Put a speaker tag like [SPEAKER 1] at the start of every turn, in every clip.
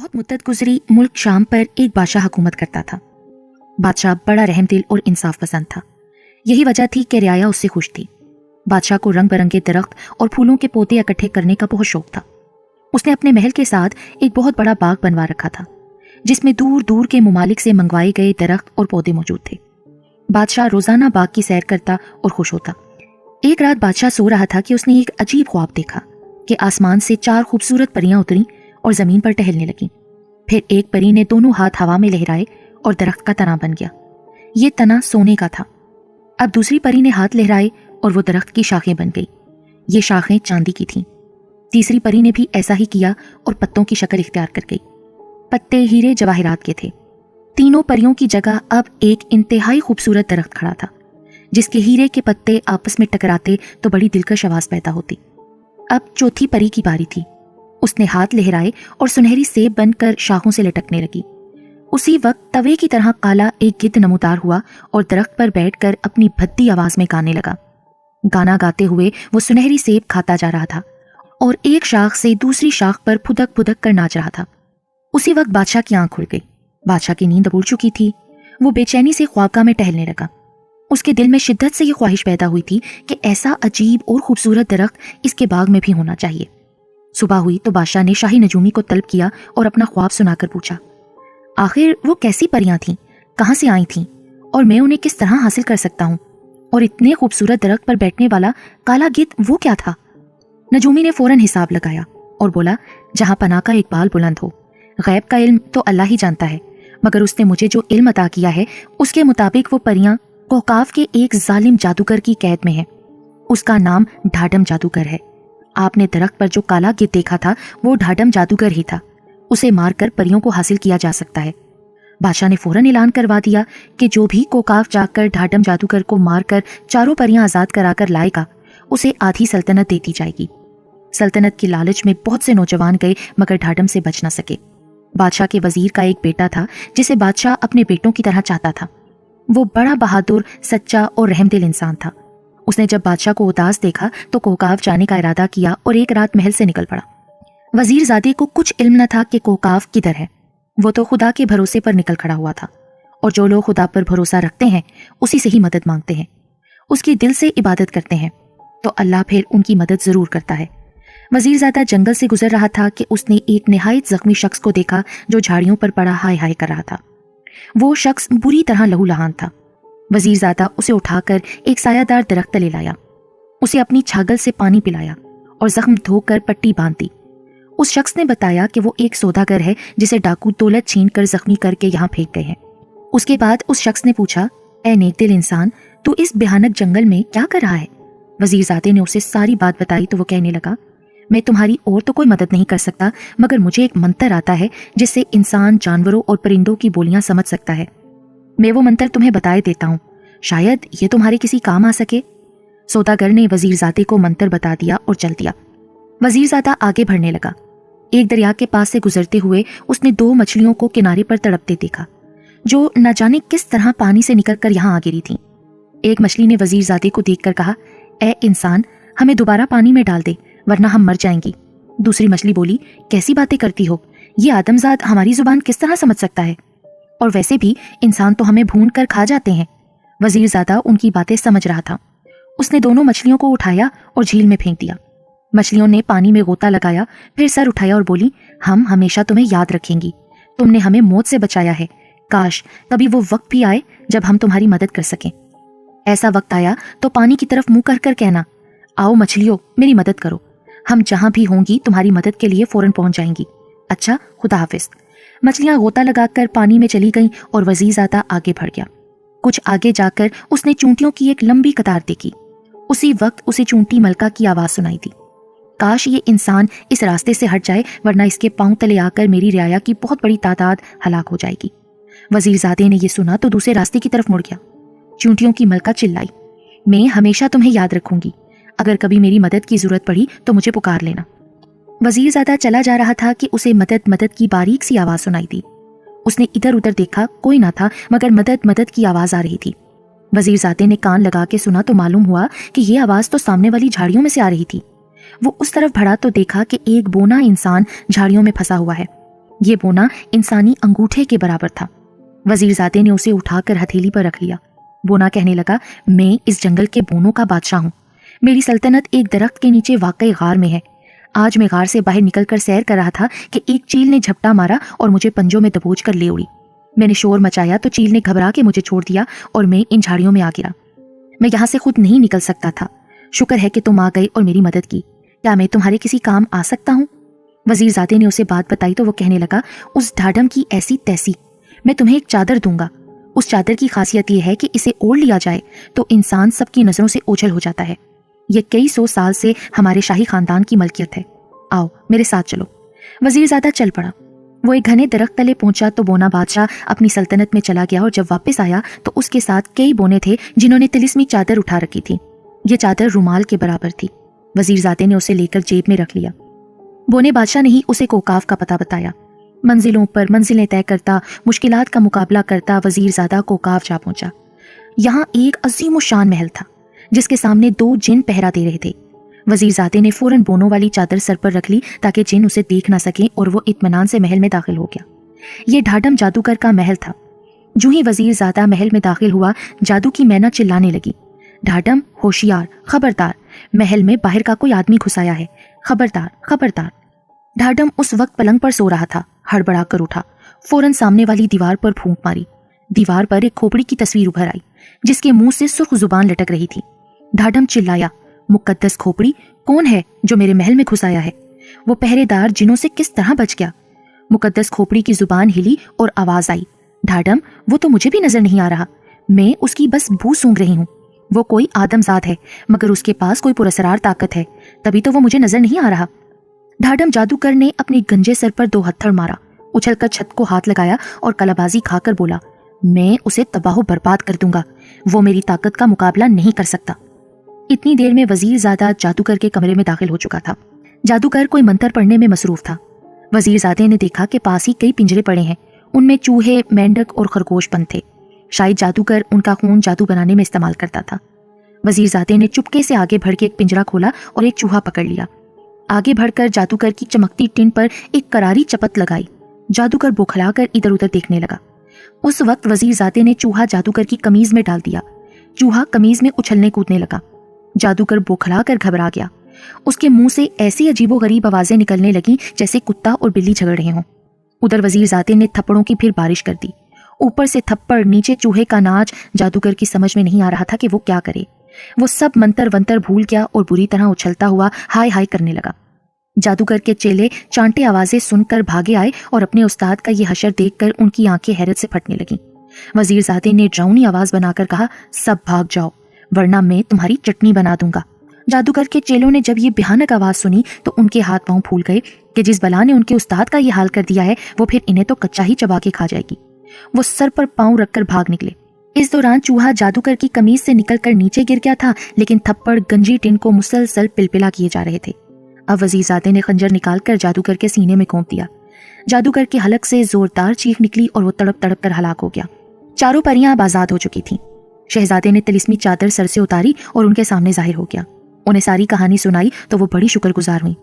[SPEAKER 1] बहुत मुद्दत गुजरी मुल्क शाम पर एक बादशाह हुकूमत करता था। बादशाह बड़ा रहमदिल और इंसाफ पसंद था। यही वजह थी कि रियाया उससे खुश थी। बादशाह को रंग बिरंगे दरख्त और फूलों के पौधे इकट्ठे करने का बहुत शौक था। उसने अपने महल के साथ एक बहुत बड़ा बाग बनवा रखा था, जिसमें दूर दूर के ममालिक से मंगवाए गए दरख्त और पौधे मौजूद थे। बादशाह रोजाना बाग की सैर करता और खुश होता। एक रात बादशाह सो रहा था कि उसने एक अजीब ख्वाब देखा कि आसमान से 4 खूबसूरत परियां उतरी और जमीन पर टहलने लगीं। फिर एक परी ने दोनों हाथ हवा में लहराए और दरख्त का तना बन गया। ये तना सोने का था। अब दूसरी परी ने हाथ लहराए और वो दरख्त की शाखें बन गई। ये शाखें चांदी की थीं। तीसरी परी ने भी ऐसा ही किया और पत्तों की शक्ल इख्तियार कर गई। पत्ते हीरे जवाहरात के थे। तीनों परियों की जगह अब एक इंतहाई खूबसूरत दरख्त खड़ा था, जिसके हीरे के पत्ते आपस में टकराते तो बड़ी दिलकश आवाज पैदा होती। अब चौथी परी की बारी थी। उसने हाथ लहराए और सुनहरी सेब बनकर शाखों से लटकने लगी। उसी वक्त तवे की तरह काला एक गिद्ध नमूदार हुआ और दरख्त पर बैठकर अपनी भद्दी आवाज में गाने लगा। गाना गाते हुए वो सुनहरी सेब खाता जा रहा था और एक शाख से दूसरी शाख पर फुदक फुदक कर नाच रहा था। उसी वक्त बादशाह की आंख खुल गई। बादशाह की नींद उड़ चुकी थी। वो बेचैनी से ख्वाबगाह में टहलने लगा। उसके दिल में शिद्दत से ये ख्वाहिश पैदा हुई थी कि ऐसा अजीब और खूबसूरत दरख्त इसके बाग में भी होना चाहिए। सुबह हुई तो बादशाह ने शाही नजूमी को तलब किया और अपना ख्वाब सुनाकर पूछा, आखिर वो कैसी परियां थीं, कहाँ से आई थीं और मैं उन्हें किस तरह हासिल कर सकता हूँ, और इतने खूबसूरत दरख्त पर बैठने वाला काला गिद्ध वो क्या था। नजूमी ने फौरन हिसाब लगाया और बोला, जहां पनाह का इकबाल बुलंद हो, गैब का इल्म तो अल्लाह ही जानता है, मगर उसने मुझे जो इल्म अता किया है उसके मुताबिक वो परियां कोहकाफ के एक जालिम जादूगर की कैद में है। उसका नाम ढाडम जादूगर है। आपने दरख्त पर जो काला गिद्ध देखा था वो ढाडम जादूगर ही था। उसे मारकर परियों को हासिल किया जा सकता है। बादशाह ने फौरन ऐलान करवा दिया कि जो भी कोकाफ जाकर ढाडम जादूगर को मारकर 4 परियां आजाद कराकर लाएगा, उसे आधी सल्तनत देती जाएगी। सल्तनत की लालच में बहुत से नौजवान गए, मगर ढाडम से बच न सके। बादशाह के वजीर का एक बेटा था जिसे बादशाह अपने बेटों की तरह चाहता था। वो बड़ा बहादुर, सच्चा और रहमदिल इंसान था। उसने जब बादशाह को उदास देखा तो कोहकाफ जाने का इरादा किया और एक रात महल से निकल पड़ा। वजीर ज़ादे को कुछ इल्म न था कि कोहकाफ किधर है। वो तो खुदा के भरोसे पर निकल खड़ा हुआ था, और जो लोग खुदा पर भरोसा रखते हैं उसी से ही मदद मांगते हैं, उसकी दिल से इबादत करते हैं, तो अल्लाह फिर उनकी मदद जरूर करता है। वजीर ज़ादा जंगल से गुजर रहा था कि उसने एक निहायत जख्मी शख्स को देखा जो झाड़ियों पर पड़ा हाय हाय कर रहा था। वो शख्स बुरी तरह लहूलुहान था। वजीर ज़ादा उसे उठाकर एक सायादार दरख्त तले लाया, उसे अपनी छागल से पानी पिलाया और जख्म धोकर पट्टी बांध दी। उस शख्स ने बताया कि वो एक सौदागर है जिसे डाकू दौलत छीन कर जख्मी करके यहाँ फेंक गए हैं। उसके बाद उस शख्स ने पूछा, ए नेकदिल इंसान, तू इस भयानक जंगल में क्या कर रहा है? वजीर ज़ादे ने उसे सारी बात बताई तो वो कहने लगा, मैं तुम्हारी और तो कोई मदद नहीं कर सकता, मगर मुझे एक मंत्र आता है जिससे इंसान, जानवरों और परिंदों की बोलियां समझ सकता है। मैं वो मंत्र तुम्हें बताए देता हूँ, शायद ये तुम्हारे किसी काम आ सके। सौदागर ने वजीर ज़ादे को मंत्र बता दिया और चल दिया। वजीर ज़ादा आगे बढ़ने लगा। एक दरिया के पास से गुजरते हुए उसने 2 मछलियों को किनारे पर तड़पते देखा, जो न जाने किस तरह पानी से निकलकर यहाँ आ गिरी थीं। एक मछली ने वजीर ज़ादे को देखकर कहा, ए इंसान, हमें दोबारा पानी में डाल दे, वरना हम मर जाएंगी। दूसरी मछली बोली, कैसी बातें करती हो, ये आदमजाद हमारी जुबान किस तरह समझ सकता है, और वैसे भी इंसान तो हमें भून कर खा जाते हैं। वजीर ज़ादा उनकी बातें समझ रहा था। उसने दोनों मछलियों को उठाया और झील में फेंक दिया। मछलियों ने पानी में गोता लगाया, फिर सर उठाया और बोली, हम हमेशा तुम्हें याद रखेंगी, तुमने हमें मौत से बचाया है। काश कभी वो वक्त भी आए जब हम तुम्हारी मदद कर सकें। ऐसा वक्त आया तो पानी की तरफ मुंह कर कर कहना, आओ मछलियों, मेरी मदद करो, हम जहां भी होंगी तुम्हारी मदद के लिए फौरन पहुंच जाएंगी। अच्छा, खुदा हाफिज। मछलियां गोता लगाकर पानी में चली गईं और वजीर ज़ादा आगे बढ़ गया। कुछ आगे जाकर उसने चूंटियों की एक लंबी कतार देखी। उसी वक्त उसे चूंटी मलका की आवाज सुनाई दी, काश ये इंसान इस रास्ते से हट जाए, वरना इसके पांव तले आकर मेरी रियाया की बहुत बड़ी तादाद हलाक हो जाएगी। वजीर ज़ादे ने यह सुना तो दूसरे रास्ते की तरफ मुड़ गया। चूंटियों की मलका चिल्लाई, मैं हमेशा तुम्हें याद रखूंगी, अगर कभी मेरी मदद की जरूरत पड़ी तो मुझे पुकार लेना। वजीर ज़ादा चला जा रहा था कि उसे मदद मदद की बारीक सी आवाज सुनाई दी। उसने इधर उधर देखा, कोई ना था, मगर मदद मदद की आवाज आ रही थी। वजीर ज़ादे ने कान लगा के सुना तो मालूम हुआ कि यह आवाज तो सामने वाली झाड़ियों में से आ रही थी। वो उस तरफ बढ़ा तो देखा कि एक बोना इंसान झाड़ियों में फंसा हुआ है। ये बोना इंसानी अंगूठे के बराबर था। वजीरजादे ने उसे उठाकर हथेली पर रख लिया। बोना कहने लगा, मैं इस जंगल के बोनों का बादशाह हूँ। मेरी सल्तनत एक दरख्त के नीचे वाकई गार में है। आज मैं गार से बाहर निकलकर सैर कर रहा था कि एक चील ने झपटा मारा और मुझे पंजों में दबोच कर ले उड़ी। मैंने शोर मचाया तो चील ने घबरा के मुझे छोड़ दिया और मैं इन झाड़ियों में आ गिरा। मैं यहाँ से खुद नहीं निकल सकता था। शुक्र है कि तुम आ गए और मेरी मदद की। क्या मैं तुम्हारे किसी काम आ सकता हूँ? वजीरजादे ने उसे बात बताई तो वो कहने लगा, उस ढाढम की ऐसी तैसी, मैं तुम्हें एक चादर दूंगा। उस चादर की खासियत यह है कि इसे ओढ़ लिया जाए तो इंसान सबकी नजरों से ओझल हो जाता है। ये कई सौ साल से हमारे शाही खानदान की मलकियत है। आओ मेरे साथ चलो। वजीरजादा चल पड़ा। वो एक घने दरख्त तले पहुंचा तो बोना बादशाह अपनी सल्तनत में चला गया और जब वापस आया तो उसके साथ कई बोने थे जिन्होंने तिलिस्मी चादर उठा रखी थी। ये चादर रुमाल के बराबर थी। वजीरजादे ने उसे लेकर जेब में रख लिया। बोने बादशाह ने ही उसे कोकाफ का पता बताया। मंजिलों पर मंजिलें तय करता, मुश्किलात का मुकाबला करता वजीरजादा कोकाफ जा पहुंचा। यहाँ एक अजीम शान महल था जिसके सामने 2 जिन पहरा दे रहे थे। वजीरजादे ने फौरन बोनों वाली चादर सर पर रख ली ताकि जिन उसे देख ना सके और वो इत्मीनान से महल में दाखिल हो गया। ये ढाढम जादूगर का महल था। जो ही वजीरजादा महल में दाखिल हुआ, जादू की मैना चिल्लाने लगी, ढाढम होशियार, खबरदार, महल में बाहर का कोई आदमी घुसाया है, खबरदार खबरदार। ढाढम उस वक्त पलंग पर सो रहा था। हड़बड़ा कर उठा, फौरन सामने वाली दीवार पर फूंक मारी। दीवार पर एक खोपड़ी की तस्वीर उभर आई जिसके मुंह से सुर्ख जुबान लटक रही थी। ढाढम चिल्लाया, मुकद्दस खोपड़ी, कौन है जो मेरे महल में घुस आया है? वो पहरेदार जिनों से किस तरह बच गया? मुकद्दस खोपड़ी की जुबान हिली और आवाज आई, ढाढम, वो तो मुझे भी नजर नहीं आ रहा। मैं उसकी बस बू सूंघ रही हूँ। वो कोई आदमजाद है मगर उसके पास कोई पुरस्कार ताकत है, तभी तो वो मुझे नजर नहीं आ रहा। ढाढम जादूगर ने अपने गंजे सर पर 2 हत्थड़ मारा, उछलकर छत को हाथ लगाया और कलाबाजी खाकर बोला, मैं उसे तबाह बर्बाद कर दूंगा। वो मेरी ताकत का मुकाबला नहीं कर सकता। इतनी देर में वजीरजादा जादूगर के कमरे में दाखिल हो चुका था। जादूगर कोई मंत्र पढ़ने में मसरूफ था। वजीरजादे ने देखा कि पास ही कई पिंजरे पड़े हैं। उनमें चूहे, मेंढक और खरगोश बंद थे। शायद जादूगर उनका खून जादू बनाने में इस्तेमाल करता था। वजीरजादे ने चुपके से आगे बढ़ के एक पिंजरा खोला और एक चूहा पकड़ लिया। आगे बढ़कर जादूगर की चमकती टिन पर एक करारी चपत लगाई। जादूगर बौखलाकर इधर उधर देखने लगा। उस वक्त वजीरजादे ने चूहा जादूगर की कमीज में डाल दिया। चूहा कमीज में उछलने कूदने लगा। जादूगर बौखलाकर घबरा गया। उसके मुंह से ऐसी अजीबोगरीब आवाजें निकलने लगी जैसे कुत्ता और बिल्ली झगड़ रहे हों। उधर वजीरजादे ने थप्पड़ों की फिर बारिश कर दी। ऊपर से थप्पड़, नीचे चूहे का नाच। जादूगर की समझ में नहीं आ रहा था कि वो क्या करे। वो सब मंतर वंतर भूल गया और बुरी तरह उछलता हुआ हाय हाय करने लगा। जादूगर के चेले चांटे आवाजें सुनकर भागे आए और अपने उस्ताद का ये हशर देखकर उनकी आंखें हैरत से फटने लगीं। वजीरजादे ने डरावनी आवाज बनाकर कहा, सब भाग जाओ वरना मैं तुम्हारी चटनी बना दूंगा। जादूगर के चेलों ने जब ये भयानक आवाज सुनी तो उनके हाथ पांव फूल गए कि जिस बला ने उनके उस्ताद का ये हाल कर दिया है वो फिर इन्हें तो कच्चा ही चबा के खा जाएगी। वो सर पर पांव रखकर भाग निकले। इस दौरान चूहा जादूगर की कमीज से निकलकर नीचे गिर गया था, लेकिन थप्पड़ गंजी टिन को मुसलसल पिलपिला किए जा रहे थे। अब वजीरजादे ने खंजर निकालकर जादूगर के सीने में घोंप दिया। जादूगर के हलक से जोरदार चीख निकली और वो तड़प तड़प कर हलाक हो गया। चारों परियां अब आजाद हो चुकी थीं। शहजादे ने तिलिस्मी चादर सर से उतारी और उनके सामने जाहिर हो गया। उन्हें सारी कहानी सुनाई तो वो बड़ी शुक्रगुजार हुई।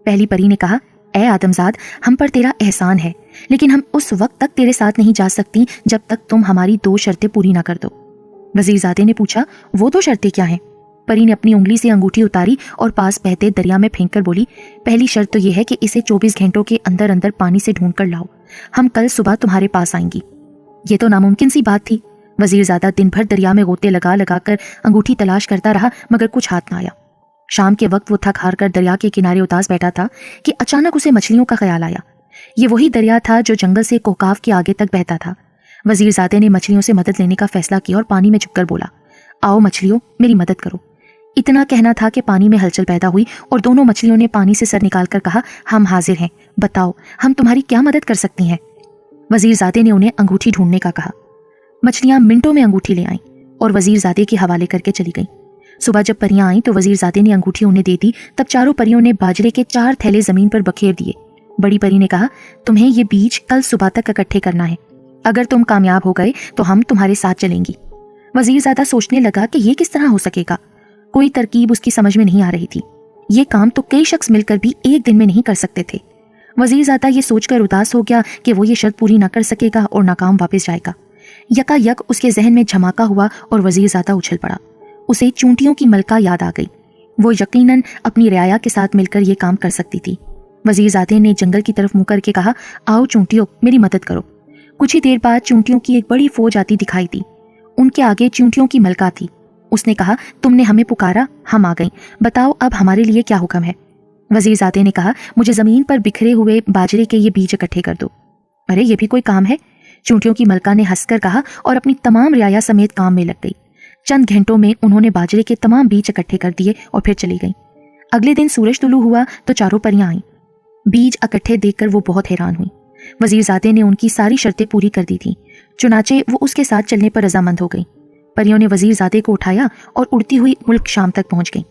[SPEAKER 1] पहली परी ने कहा, ए आदमजाद, हम पर तेरा एहसान है, लेकिन हम उस वक्त तक तेरे साथ नहीं जा सकती जब तक तुम हमारी 2 शर्तें पूरी ना कर दो। वजीरजादे ने पूछा, वो 2 शर्तें क्या हैं? परी ने अपनी उंगली से अंगूठी उतारी और पास बहते दरिया में फेंक कर बोली, पहली शर्त तो यह है कि इसे 24 घंटों के अंदर अंदर पानी से ढूंढ कर लाओ। हम कल सुबह तुम्हारे पास आएंगी। ये तो नामुमकिन सी बात थी। वजीरजादा दिन भर दरिया में गोते लगा लगा कर अंगूठी तलाश करता रहा मगर कुछ हाथ ना आया। शाम के वक्त वो थक हार कर दरिया के किनारे उदास बैठा था कि अचानक उसे मछलियों का ख्याल आया। ये वही दरिया था जो जंगल से कोकाव के आगे तक बहता था। वजीरजादे ने मछलियों से मदद लेने का फैसला किया और पानी में झुककर बोला, आओ मछलियों, मेरी मदद करो। इतना कहना था कि पानी में हलचल पैदा हुई और दोनों मछलियों ने पानी से सर निकालकर कहा, हम हाजिर हैं, बताओ हम तुम्हारी क्या मदद कर सकती हैं। वजीरजादे ने उन्हें अंगूठी ढूंढने का कहा। मछलियां मिनटों में अंगूठी ले आईं और वजीरजादे के हवाले करके चली गईं। सुबह जब परियां आईं तो वजीरजादे ने अंगूठी उन्हें दे दी। तब चारों परियों ने बाजरे के 4 थैले जमीन पर बखेर दिए। बड़ी परी ने कहा, तुम्हें ये बीज कल सुबह तक इकट्ठे करना है। अगर तुम कामयाब हो गए तो हम तुम्हारे साथ चलेंगी। वजीरजादा सोचने लगा कि ये किस तरह हो सकेगा। कोई तरकीब उसकी समझ में नहीं आ रही थी। ये काम तो कई शख्स मिलकर भी एक दिन में नहीं कर सकते थे। वजीरजादा ये सोचकर उदास हो गया कि वो ये शर्त पूरी न कर सकेगा और नाकाम वापस जाएगा। यकायक उसके जहन में झमाका हुआ और वजीरजादा उछल पड़ा। उसे चूंटियों की मलका याद आ गई। वो यकीनन अपनी रियाया के साथ मिलकर ये काम कर सकती थी। वजीरजादे ने जंगल की तरफ मुंह करके कहा, आओ चूंटियों, मेरी मदद करो। कुछ ही देर बाद चूंटियों की एक बड़ी फौज आती दिखाई दी। उनके आगे चूंटियों की मलका थी। उसने कहा, तुमने हमें पुकारा, हम आ गए, बताओ अब हमारे लिए क्या हुक्म है। वजीरजादे ने कहा, मुझे जमीन पर बिखरे हुए बाजरे के ये बीज इकट्ठे कर दो। अरे ये भी कोई काम है? चूंटियों की मलका ने हंसकर कहा और अपनी तमाम रियाया समेत काम में लग गई। चंद घंटों में उन्होंने बाजरे के तमाम बीज इकट्ठे कर दिए और फिर चली गईं। अगले दिन सूरज तुलू हुआ तो चारों परियां आईं। बीज इकट्ठे देखकर वो बहुत हैरान हुई। वजीरजादे ने उनकी सारी शर्तें पूरी कर दी थीं, चुनाचे वो उसके साथ चलने पर रजामंद हो गई। परियों ने वजीरजादे को उठाया और उड़ती हुई मुल्क शाम तक पहुंच गई।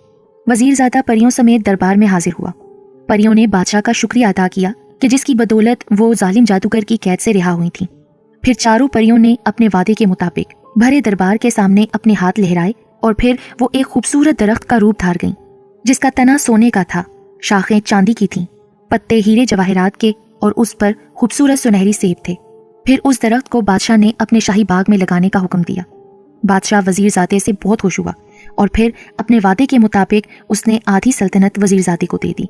[SPEAKER 1] वजीरजादा परियों समेत दरबार में हाजिर हुआ। परियों ने बादशाह का शुक्रिया अदा किया कि जिसकी बदौलत वो जालिम जादूगर की कैद से रिहा हुई थीं। फिर चारों परियों ने अपने वादे के मुताबिक भरे दरबार के सामने अपने हाथ लहराए और फिर वो एक खूबसूरत दरख्त का रूप धार गईं, जिसका तना सोने का था, शाखें चांदी की थीं, पत्ते हीरे जवाहरात के और उस पर खूबसूरत सुनहरी सेब थे। फिर उस दरख्त को बादशाह ने अपने शाही बाग में लगाने का हुक्म दिया। बादशाह वजीरजादे से बहुत खुश हुआ और फिर अपने वादे के मुताबिक उसने आधी सल्तनत वजीरजादे को दे दी।